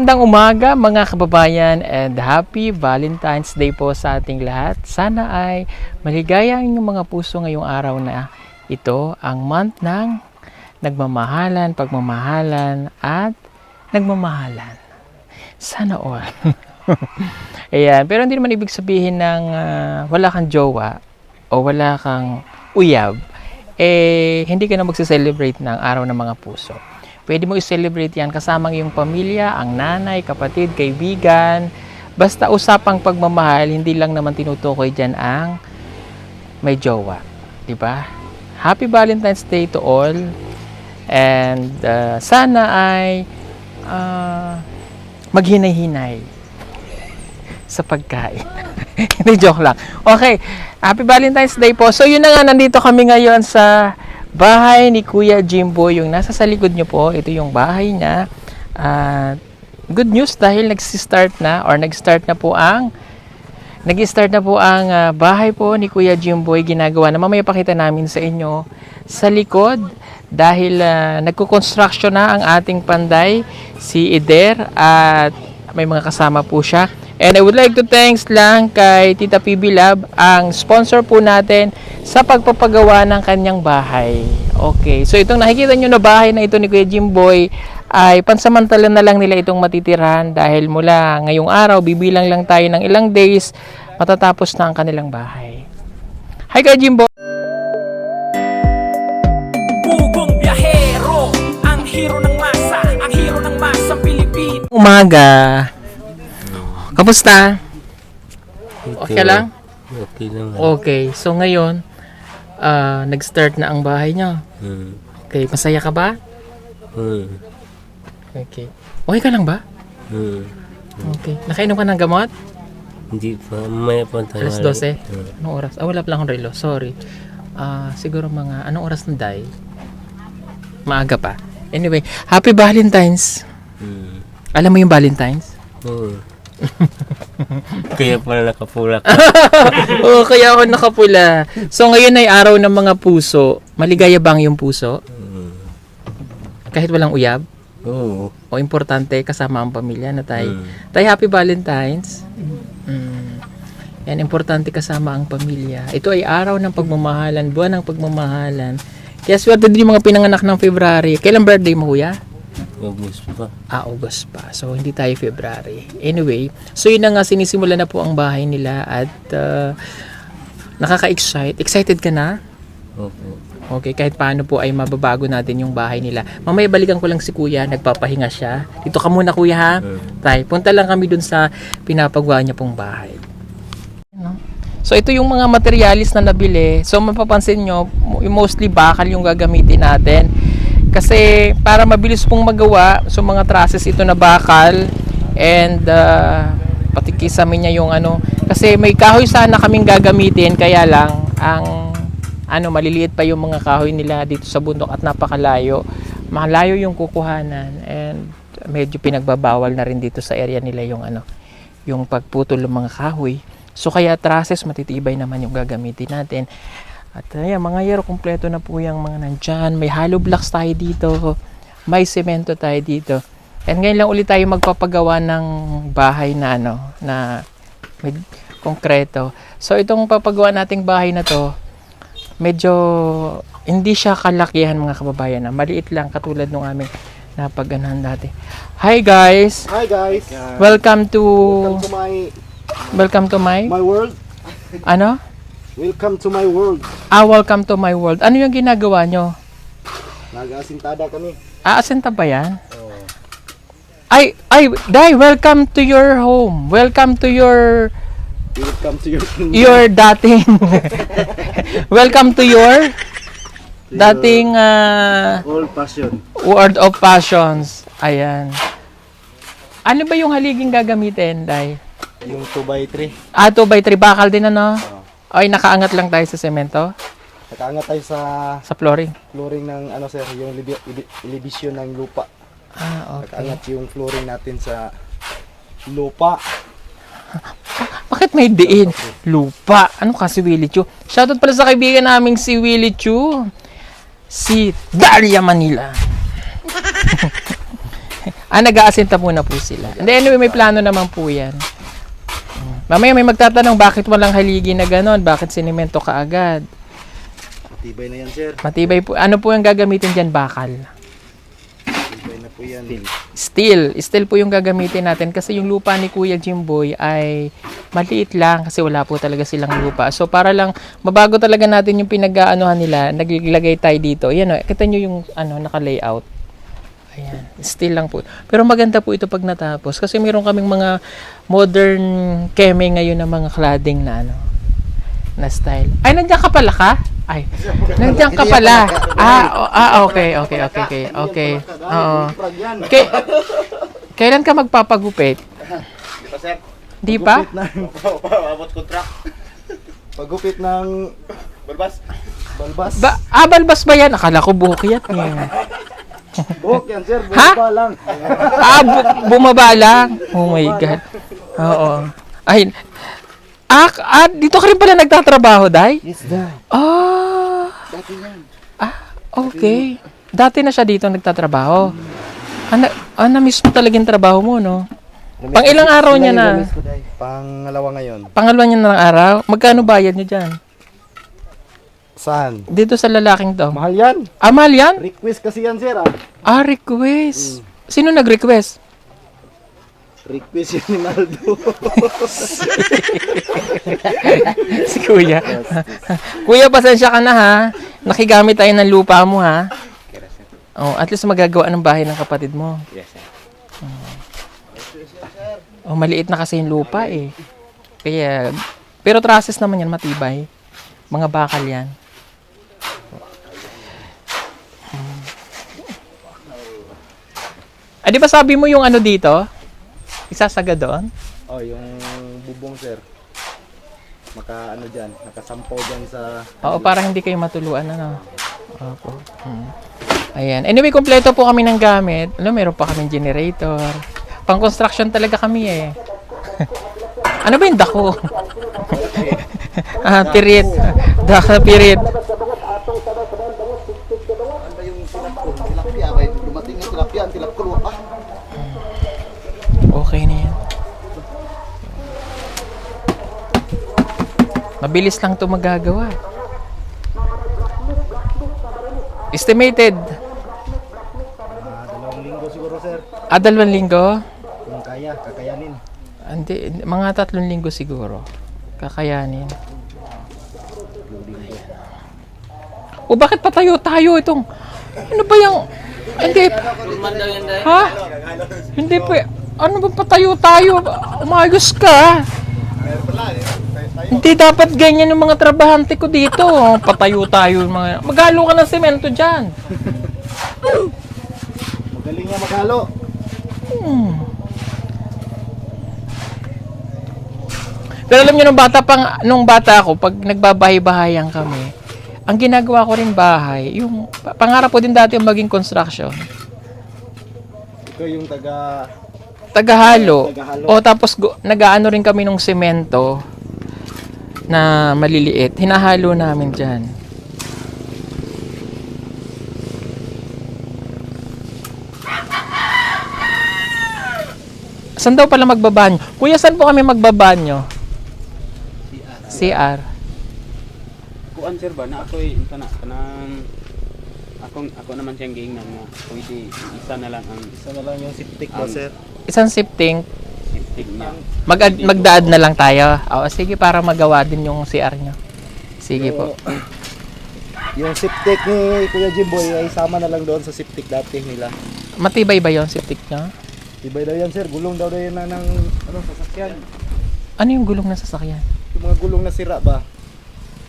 Magandang umaga mga kababayan and happy Valentine's Day po sa ating lahat. Sana ay maligaya ang inyong mga puso ngayong araw na ito, ang month ng nagmamahalan, pagmamahalan at nagmamahalan. Sana all. Ayan, pero hindi naman ibig sabihin ng wala kang jowa o wala kang uyab, hindi ka na magse-celebrate ng araw ng mga puso. Pwede mo i-celebrate yan kasama ng iyong pamilya, ang nanay, kapatid, kaibigan. Basta usapang pagmamahal, hindi lang naman tinutukoy dyan ang may jowa. Diba? Happy Valentine's Day to all. And sana ay maghinay-hinay sa pagkain. Hindi, joke lang. Okay, Happy Valentine's Day po. So yun na nga, nandito kami ngayon sa bahay ni Kuya Jimboy, yung nasa sa likod nyo po. Ito yung bahay niya. Good news dahil nag-start na po ang bahay po ni Kuya Jimboy. Ginagawa na. Mamaya pakita namin sa inyo sa likod dahil nagko-construction na ang ating panday, si Eder, at may mga kasama po siya. And I would like to thanks lang kay Tita PB Lab, ang sponsor po natin sa pagpapagawa ng kanyang bahay. Okay, so itong nakikita nyo na bahay na ito ni Kuya Jimboy ay pansamantala na lang nila itong matitirahan dahil mula ngayong araw, bibilang lang tayo ng ilang days, matatapos na ang kanilang bahay. Hi Kuya Jimboy! Pugong biyahero, ang hero ng masa Pilipino. Umaga! Kamusta? Okay lang? Okay lang. Okay, so ngayon, nag-start na ang bahay niya. Okay, masaya ka ba? Okay. Okay ka lang ba? Okay. Nakainom ka ng gamot? Hindi pa, may pa tayo. Alas 12? Anong oras? Wala pa lang akong relo. Sorry. Siguro mga, anong oras na day? Maaga pa. Anyway, Happy Valentine's. Alam mo yung Valentine's? Kaya pala nakapula ka. Oo, kaya ako nakapula. So ngayon ay araw ng mga puso. Maligaya bang yung puso? Kahit walang uyab? Oo. O importante kasama ang pamilya na tayo. Tayo Happy Valentine's. Yan, importante kasama ang pamilya. Ito ay araw ng pagmamahalan, buwan ng pagmamahalan. Kaya swerte din yung mga pinanganak ng February. Kailan birthday mo, kuya? August pa. August pa. So, hindi tayo February. Anyway, so yun na nga, sinisimula na po ang bahay nila at nakaka-excite. Excited ka na? Opo. Okay, kahit paano po ay mababago natin yung bahay nila. Mamaya balikan ko lang si kuya, nagpapahinga siya. Dito ka muna kuya ha. Tay, punta lang kami dun sa pinapagawa niya pong bahay. So ito yung mga materialis na nabili. So mapapansin nyo, mostly bakal yung gagamitin natin. Kasi para mabilis pong magawa, so mga trusses ito na bakal. And pati kisame niya yung kasi may kahoy sana kaming gagamitin, kaya lang ang maliliit pa yung mga kahoy nila dito sa bundok at napakalayo. Malayo yung kukuhanan and medyo pinagbabawal na rin dito sa area nila yung yung pagputol ng mga kahoy. So kaya trusses matitibay naman yung gagamitin natin. At ayan, mga yero kompleto na po yung mga nandyan. May hollow blocks tayo dito. May semento tayo dito. And ngayon lang ulit tayo magpapagawa ng bahay na na may konkreto. So itong papagawa nating bahay na to, medyo hindi siya kalakihan mga kababayan. Maliit lang katulad nung aming napaganahan dati. Hi guys! Hi guys! Welcome to my world. Ano? Welcome to my world. Welcome to my world. Ano yung ginagawa nyo? Nag-asintada kami. Aasinta ba yan? Ay, Day, welcome to your home. Welcome to your kingdom. your dating welcome to your dating Old passion. world of passions. Ayan. Ano ba yung haliging gagamitin, Day? Yung 2x3. 2x3 bakal din Ay, nakaangat lang tayo sa semento? Nakaangat tayo Sa flooring? flooring ng sir, yung elevation ng lupa. Okay. Nakaangat yung flooring natin sa lupa. Bakit may diin? Lupa. Ano ka si Willie Chu? Shoutout pala sa kaibigan naming si Willie Chu. Si Daria Manila. Nag-aasinta muna po sila. And then, anyway, may plano naman po yan. Mamaya may magtatanong, bakit walang haligi na ganon? Bakit sinimento ka agad? Matibay na yan, sir. Matibay po. Ano po yung gagamitin dyan? Bakal. Matibay na po yan. Steel. Steel po yung gagamitin natin kasi yung lupa ni Kuya Jimboy ay maliit lang kasi wala po talaga silang lupa. So para lang mabago talaga natin yung pinag-aanohan nila, naglagay tayo dito. Yan o, kita nyo yung naka-layout. Ayan, steel lang po. Pero maganda po ito pag natapos kasi mayroon kaming mga modern keme ngayon na mga cladding na na style. Ay, nandiyan ka pala ka? Ay, nandiyan ka pala. Okay. Oo. Kailan ka magpapagupit? Di pa, sir. Di pa? Abot contract. Pagupit ng balbas. Balbas ba yan? Akala ko buhok yan. Buhok yan, sir. Ha? Buhok pa lang. Bumaba lang. Oh my God. Oo. Ay, dito ka rin pala nagtatrabaho, Day? Yes, da. Dati yan. Okay. Dati na siya dito nagtatrabaho. Na-miss mo talaga yung trabaho mo, no? Pang ilang araw niya na? Pangalawa ngayon. Pangalawa niya na ng araw? Magkano bayad niyo dyan? Saan? Dito sa lalaking to? Mahal yan. Mahal yan? Request kasi yan, sir. Request. Sino nag-request? Request yan ni Naldo. Si Kuya. Kuya, pasensya ka na ha. Nakigamit tayo ng lupa mo ha. At least magagawa ng bahay ng kapatid mo. Yes, sir. Maliit na kasi yung lupa eh. Kaya, pero trusses naman yan, matibay. Mga bakal yan. Di ba sabi mo yung dito? Isasaga doon? Yung bubong, sir. Dyan, nakasampaw dyan sa... Oo, para hindi kayo matuluan, Opo. Ayan. Anyway, kompleto po kami ng gamit. Meron pa kaming generator. Pang-construction talaga kami eh. Ano ba yung dako? Pirit. Daka pirit. Ano yung tilapia? Dumating yung tilapia, ang tilapia pa. Okay na yan. Mabilis lang ito magagawa. Estimated. 2 linggo siguro, sir. 2 linggo? Kung kakayanin. Hindi, mga 3 linggo siguro. Kakayanin. Bakit patayo tayo itong... Ano ba yung... Hindi. Ha? Hindi pa... Ano ba patayo tayo? Umayos ka. Hindi dapat ganyan yung mga trabahante ko dito. Patayo tayo. Maghalo ka ng semento dyan. Magaling nga maghalo. Pero alam nyo, nung bata ako, pag nagbabahay-bahayan kami, ang ginagawa ko rin bahay, yung pangarap ko din dati yung maging construction. Ito yung Tagahalo. Tagahalo. Tapos nag-aano rin kami nung semento na maliliit. Hinahalo namin dyan. Saan daw pala magbabanyo? Kuya, saan po kami magbabanyo? CR. Kuan sir ba na ako'y ako naman siyang giingnan nga pwede isa na lang yung septic ba, sir? Isang sifting. septic niya. Magdaad na lang tayo. Sige, para magawa din yung CR nyo. Sige po. Yung septic ni Kuya Jimboy ay sama na lang doon sa septic dati nila. Matibay ba yung sifting nyo? Tibay daw yan, sir. Gulong daw yan ng sasakyan. Ano yung gulong na sasakyan? Yung mga gulong na sira ba?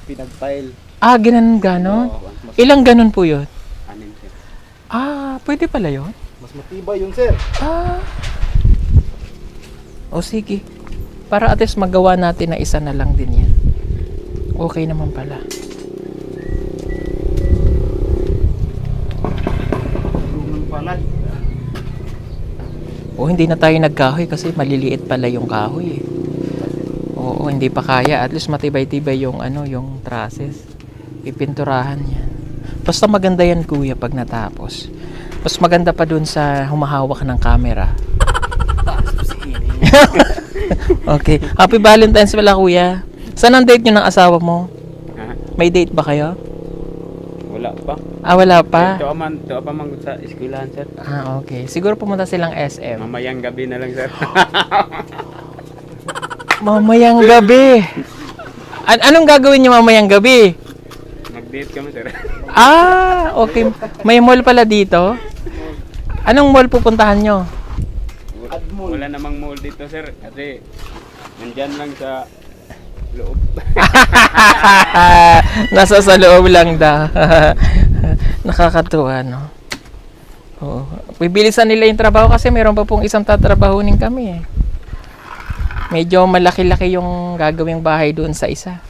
Pinag-tile. Ganon? Ilang ganon po yun? Anin sir. Pwede pala yun? Mas matibay yun, sir. Sige. Para at least magawa natin na isa na lang din yan. Okay naman pala. Gulong ng palad. Hindi na tayo nagkahoy kasi maliliit pala yung kahoy eh. Oo, hindi pa kaya. At least matibay-tibay yung yung trusses. Ipinturahan yan. Basta maganda yan, kuya, pag natapos. Mas maganda pa dun sa humahawak ng camera. Okay. Happy Valentine's pala, kuya. Saan ang date nyo ng asawa mo? Ha? May date ba kayo? Wala pa. Ah, wala pa? Ito pa man sa eskwelahan, sir. Ah, okay. Siguro pumunta silang SM. Mamayang gabi na lang, sir. Mamayang gabi. Anong gagawin nyo mamayang gabi? Mag-date kami, sir. Ah, okay. May mall pala dito? Anong mall pupuntahan nyo? Wala namang mall dito, sir. Kasi nandyan lang sa loob. Nasa sa loob lang da. Nakakatuwa, no? Oo. Bibilisan nila yung trabaho kasi meron pa pong isang tatrabahunin kami eh. Medyo malaki-laki yung gagawing bahay doon sa isa.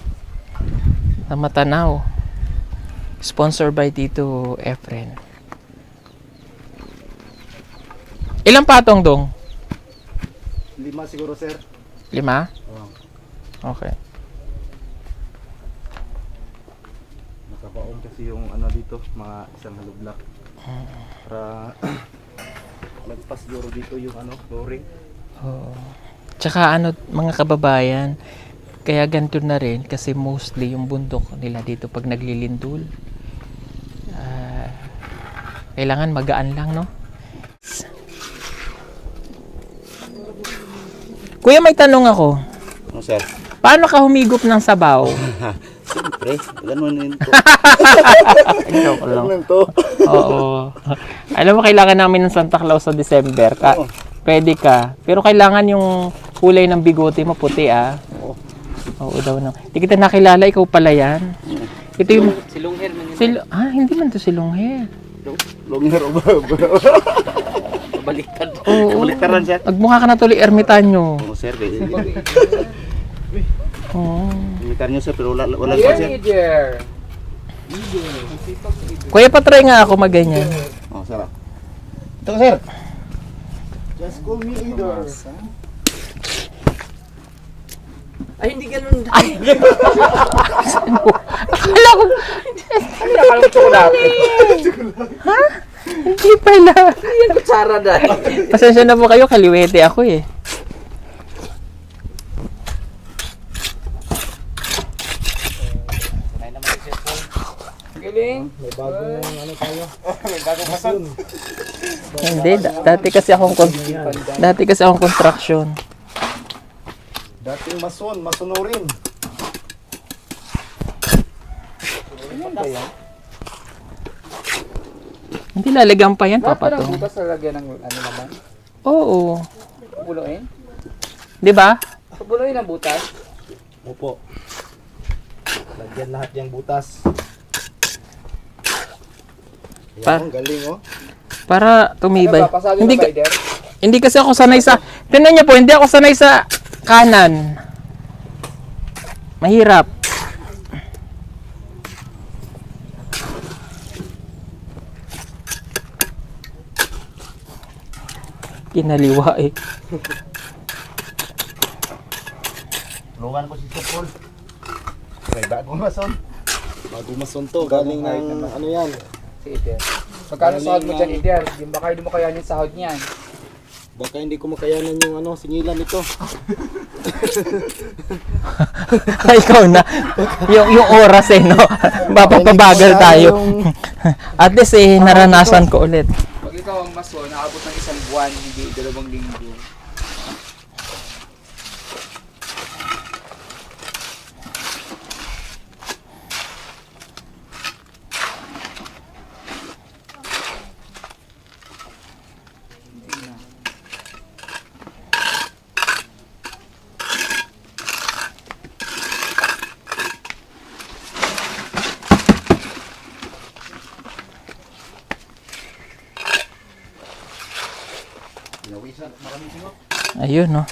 Sa Matanao. Sponsored by Tito Efren. Ilang patong dong? 5 siguro, sir. 5? Oh. Okay. Nakabaon kasi yung ano dito, mga isang halublak. Para magpas siguro dito yung ano, flooring. Oo. Tsaka ano, mga kababayan, kaya ganito na rin kasi mostly yung bundok nila dito pag naglilindul. Kailangan magaan lang, no? Kuya, may tanong ako. Ano, sir? Paano ka humigop ng sabaw? Siyempre, ganun yun to. Joke lang. Ganun to. Oo. Alam mo, kailangan namin ng Santa Claus sa December. Oo. Pwede ka. Pero kailangan yung kulay ng bigote mo puti, ah. Oo. Oo daw na. Hindi kita nakilala, ikaw pala yan. Ito yung... Si long hair man yun. Hindi man to si long hair. Long hair o ba? Baliktad. Oo. Baliktaran, sir. Magmukha ka na tuloy ermitanyo. Oo, sir. Oo. Imitar nyo, sir, pero wala pa, sir. Kuya, patry nga ako maganyan. Oh, sir. Ito ka, sir. Just call me either. Ay, hindi ganun. Akala ko... Akala ko chocolate. Ha? Hindi pala. Yan, kutsara dahil. Pasensya na po kayo, kaliwete ako eh. Galing. May bagong ano tayo. May bagong mason. Hindi, dati kasi akong construction. Dating mason, masonorin. Ano ba yan? Hindi lalagyan pa yan, Parang papatong. butas sa lagyan ng ano naman. Oo. Bubuloyin? Di ba? Bubuloyin ang butas. Opo. Lagyan lahat yung butas. Pa- Yan, ang galing, oh. Para tumibay. Pasagin Hindi, mo spider? hindi kasi ako sanay sa... Tingnan niyo po, hindi ako sanay sa kanan. Mahirap. Kinaliwa eh. Tulungan ko si Sir Paul. May bagong mason. Bagong mason to. Galing ng ano yan. Si Ider. Magkano sahod mo dyan, Ider? Baka hindi mo kayanin sahod niyan. Baka hindi ko makayanan yung ano, singilan nito. Ikaw na. Yung oras eh, no? Mapapabagal tayo. At least eh, naranasan ko ulit. Pag ikaw ang maso, naabot ng 1 buwan, hindi 2 linggo. Ayun, no?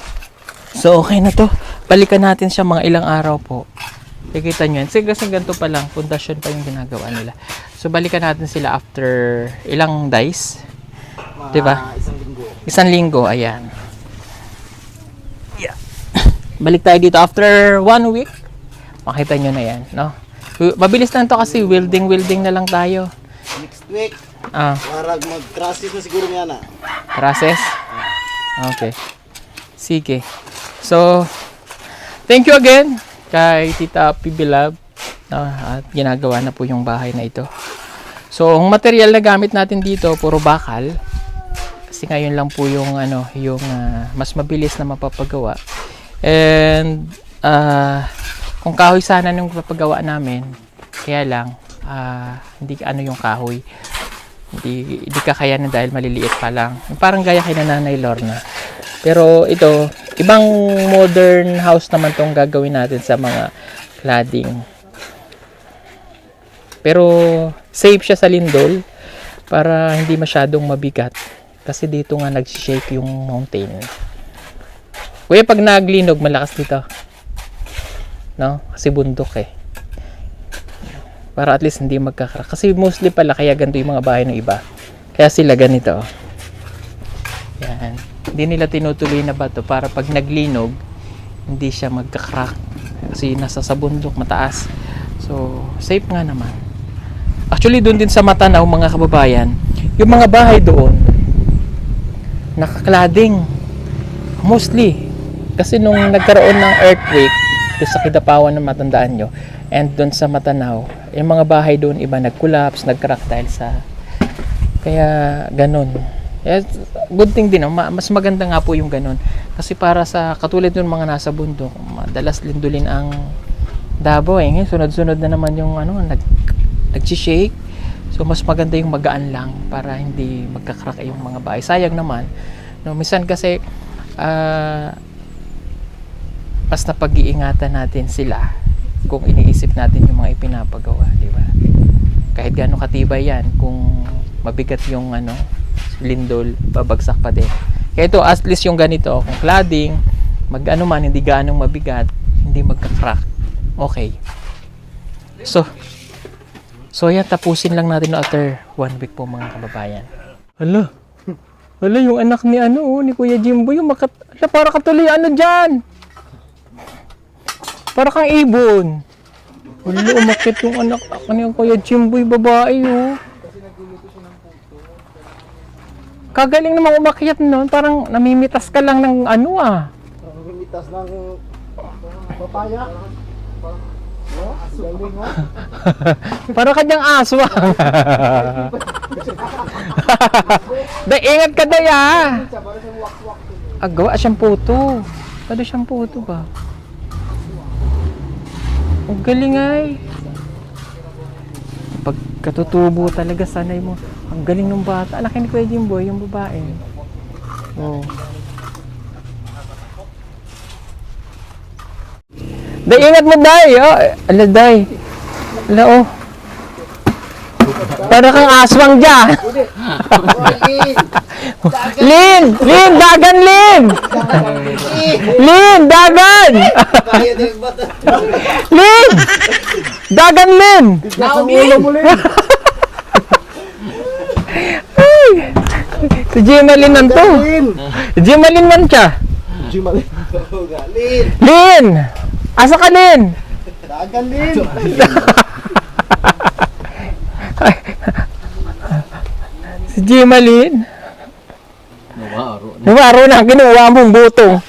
So, okay na to. Balikan natin siya mga ilang araw po. Kikita nyo yan. Kasi ganito pa lang. Pundasyon pa yung ginagawa nila. So, balikan natin sila after ilang days. Diba? Isang linggo. 1 linggo. Ayan. Yeah. Balik tayo dito after 1 week. Makita nyo na yan, no? Mabilis lang to kasi welding na lang tayo. Next week. Para mag-crosses na siguro niya na. Process? Okay. Sige. So, thank you again kay Tita Pibilab. At ginagawa na po yung bahay na ito. So, ang material na gamit natin dito, puro bakal. Kasi ngayon lang po yung mas mabilis na mapapagawa. And kung kahoy sana nung papagawa namin, kaya lang hindi yung kahoy. Hindi kakayanin dahil maliliit pa lang. Parang gaya kay Nanay Lorna. Pero ito, ibang modern house naman tong gagawin natin sa mga cladding. Pero safe siya sa lindol para hindi masyadong mabigat. Kasi dito nga nag-shake yung mountain. Kuya, pag naglinog, malakas dito. No? Kasi bundok eh. Para at least hindi magkakrak. Kasi mostly pala kaya ganito yung mga bahay ng iba. Kaya sila ganito. Yan. Hindi nila tinutuloy na bato para pag naglinog, hindi siya magkakrak. Kasi nasa sa bundok, mataas. So, safe nga naman. Actually, doon din sa Matanaw, mga kababayan, yung mga bahay doon, nakaklading. Mostly. Kasi nung nagkaroon ng earthquake, doon sa Kidapawan na matandaan nyo, and doon sa Matanaw, yung mga bahay doon, iba nag-collapse, nag-crack dahil sa... Kaya, ganun. Good thing din, mas maganda nga po yung ganun. Kasi para sa, katulad ng mga nasa bundok, madalas lindulin ang Davao eh. Sunod-sunod na naman yung nag-shake. So, mas maganda yung magaan lang para hindi magka-crack yung mga bahay. Sayang naman. No, minsan kasi, mas napag-iingatan natin sila kung iniisip natin yung mga ipinapagawa, di ba? Kahit gaano katibay yan, kung mabigat yung lindol, babagsak pa din. Kaya ito, at least yung ganito, kung cladding, man, hindi gaanong mabigat, hindi magka-crack. Okay. So yan, tapusin lang natin after 1 week po, mga kababayan. Hala, yung anak ni ni Kuya Jimbo, yung para katuloy dyan. Para kang ibon. Wala, umakit yung anak ni Kuya Jimboy, babae, oh. Kagaling namang umakyat nun. Parang namimitas ka lang ng Namimitas ng papaya. Galing mo. Para kanyang aswang. Ingat ka day, ah. Gawa siyang puto. Kada siyang puto ba? Ang galing ay. Pagkatutubo talaga, sanay mo. Ang galing ng bata. Anak ni Kuya Jimboy, yung babae. Oh. Day, ingat mo, Day. Oh. Ala, Day. Ala, oh. Para kang aswang dyan. Lin! Lin! Dagan, Lin! Lin! Dagan! Lin! Dagan, Lin! Si Jimalin man to. Jimalin man siya. Lin! Asa ka, Lin? Dagan, Lin! Si Jimalin. Nawaro na. Kinuha mong butong.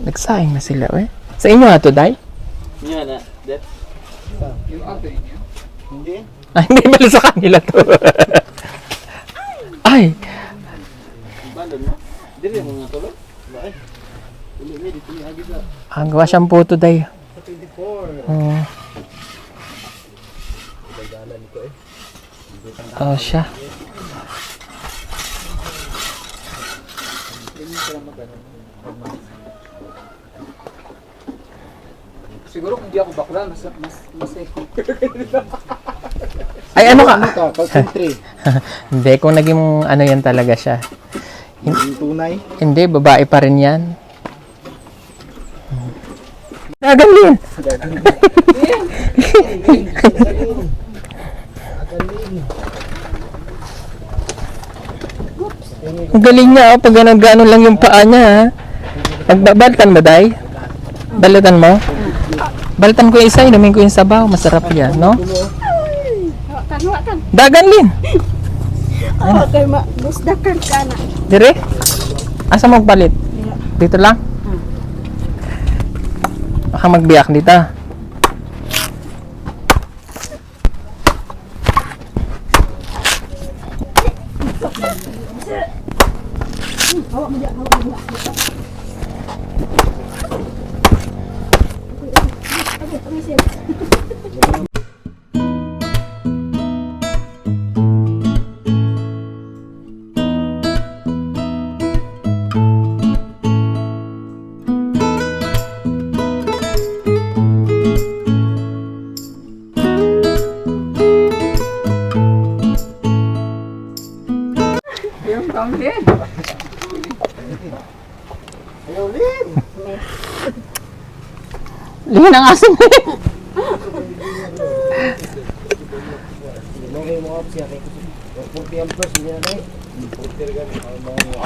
Nagsaing na sila, eh. Sa inyo ato, Day? Yan na. Hindi. Hindi pala sa kanila to. Ay. Dili mo nga tuloy. Ang gawa siyang puto, Day. 24. Oh, siya. Siguro kung di ako bakla, mas safe. Ay, ano ka? Concentrate. Hindi, kung naging yan talaga siya. Yung tunay. Hindi, babae pa rin yan. Nagalin! Ang galing niya, pag gano'n lang yung paa niya, ha? Nagbabalatan mo, Day? Balatan mo? Baltan ko yung isa, inumin ko yung sabaw. Masarap yan, no? Kan. Dagan, Lin. Oh, kay busdakan ka na. Dire? Asa magpalit? Dito lang? Baka magbiyak dito. Lin ang asin.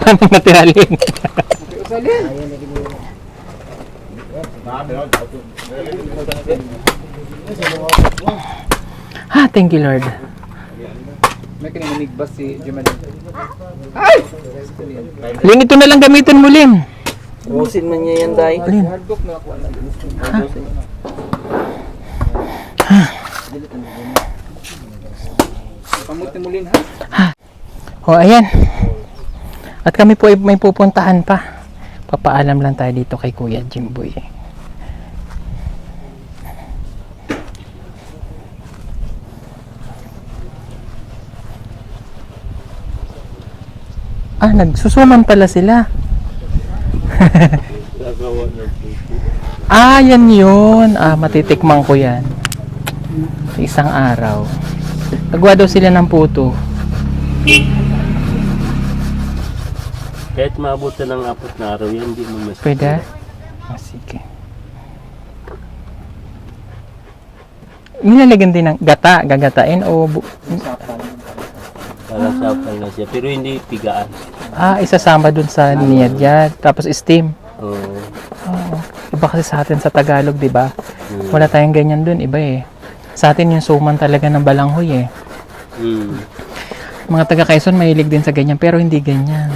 Ano natira, Lin? Thank you, Lord. May kininig ba si Juman? Lin, ito na lang gamitin mo, Lin. Ubusin man niya yan, Day. Lin. Hardbook na ako. Pamuti mo Lin, ha? O, ayan. At kami po ay may pupuntahan pa. Papaalam lang tayo dito kay Kuya Jimboy. Nagsusuman pala sila. Yan yun. Matitikman ko yan. Sa isang araw. Nagawa daw sila ng puto. Kahit maabutan ng 4 na araw yan, hindi mo mas... Pwede? Sige. Nilalagyan din ng gata, gagatain o... Parang sapal na siya, pero hindi pigaan. Isasama dun sa niyadya, tapos steam. Oo. Oo. Iba kasi sa atin sa Tagalog, di ba? Wala tayong ganyan dun, iba eh. Sa atin yung suman talaga ng balanghoy eh. Mga taga Quezon mahilig din sa ganyan, pero hindi ganyan.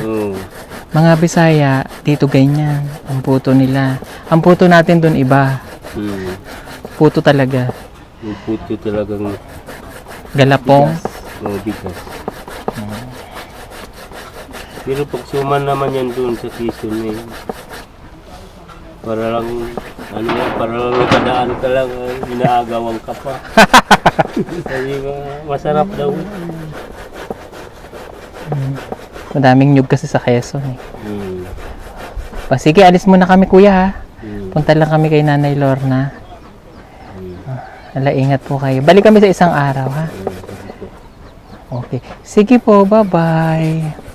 Mga Bisaya, dito ganyan. Ang puto nila. Ang puto natin dun iba. Puto talaga. Yung puto talagang Galapong. bigas. Pero pag suman naman yan doon sa Quezon eh. Para lang, para lang nakadaan ka lang, inaagawang ka pa. Sabi ba, masarap daw. Madaming nyug kasi sa Quezon eh. Sige, alis muna kami kuya ha. Punta lang kami kay Nanay Lorna. Ingat po kayo. Balik kami sa isang araw ha. Okay. Sige po, bye-bye.